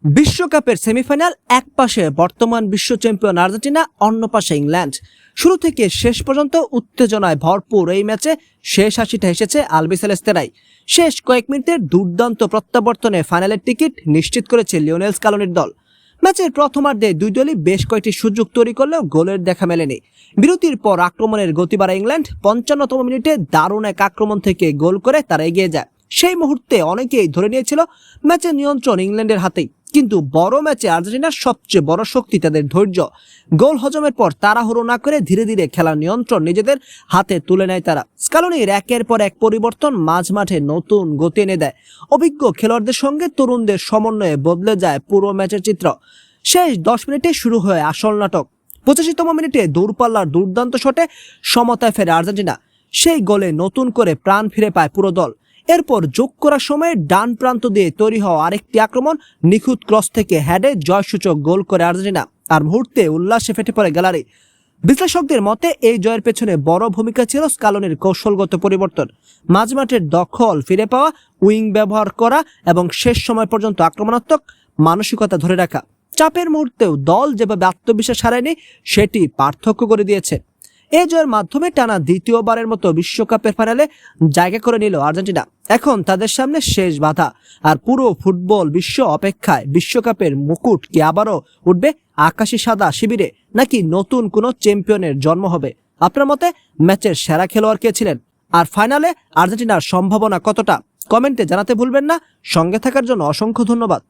বিশ্বকাপের সেমিফাইনাল, এক পাশে বর্তমান বিশ্ব চ্যাম্পিয়ন আর্জেন্টিনা, অন্য পাশে ইংল্যান্ড। শুরু থেকে শেষ পর্যন্ত উত্তেজনায় ভরপুর এই ম্যাচে শেষ হাসিটা এসেছে আলবিসেলেস্তেরাই। শেষ কয়েক মিনিটের দুর্দান্ত প্রত্যাবর্তনে ফাইনালের টিকিট নিশ্চিত করেছে লিওনেল স্কালোনির দল। ম্যাচের প্রথমার্ধে দুই দলই বেশ কয়েকটি সুযোগ তৈরি করলেও গোলের দেখা মেলেনি। বিরতির পর আক্রমণের গতি বাড়ায় ইংল্যান্ড। 55তম মিনিটে দারুণ এক আক্রমণ থেকে গোল করে তারা এগিয়ে যায়। সেই মুহূর্তে অনেকেই ধরে নিয়েছিল ম্যাচের নিয়ন্ত্রণ ইংল্যান্ডের হাতেই, কিন্তু বড় ম্যাচে আর্জেন্টিনার সবচেয়ে বড় শক্তি তাদের ধৈর্য। গোল হজমের পর তাড়াহুড়ো না করে ধীরে ধীরে খেলার নিয়ন্ত্রণ নিজেদের হাতে তুলে নেয় তারা। স্কালোনির একের পর এক পরিবর্তন মাঝ মাঠে নতুন গতি এনে দেয়। অভিজ্ঞ খেলোয়াড়দের সঙ্গে তরুণদের সমন্বয়ে বদলে যায় পুরো ম্যাচের চিত্র। শেষ 10 মিনিটে শুরু হয় আসল নাটক। 85তম মিনিটে দূরপাল্লার দুর্দান্ত শটে সমতায় ফেরে আর্জেন্টিনা। সেই গোলে নতুন করে প্রাণ ফিরে পায় পুরো দল। এরপর যোগ করার সময় ডান প্রান্ত দিয়ে তৈরি হওয়া আরেকটি আক্রমণ নিখুঁত ক্রস থেকে হেডে জয়সূচক গোল করে আর্জেন্টিনা। আর মুহূর্তে উল্লাসে ফেটে পড়ে গ্যালারি। বিশ্লেষকদের মতে এই জয়ের পেছনে বড় ভূমিকা ছিল স্কালোনির কৌশলগত পরিবর্তন। মাঝমাঠের দখল ফিরে পাওয়া, উইং ব্যবহার করা এবং শেষ সময় পর্যন্ত আক্রমণাত্মক মানসিকতা ধরে রাখা। চাপের মুহূর্তেও দল যেভাবে আত্মবিশ্বাস হারায়নি, সেটি পার্থক্য করে দিয়েছে। এই জয়ের মাধ্যমে টানা দ্বিতীয়বারের মতো বিশ্বকাপের ফাইনালে জায়গা করে নিল আর্জেন্টিনা। এখন তাদের সামনে শেষ বাধা, আর পুরো ফুটবল বিশ্ব অপেক্ষায়। বিশ্বকাপের মুকুট কি আবারও উঠবে আকাশি সাদা শিবিরে, নাকি নতুন কোনো চ্যাম্পিয়নের জন্ম হবে? আপনার মতে ম্যাচের সেরা খেলোয়াড় কে ছিলেন, আর ফাইনালে আর্জেন্টিনার সম্ভাবনা কতটা? কমেন্টে জানাতে ভুলবেন না। সঙ্গে থাকার জন্য অসংখ্য ধন্যবাদ।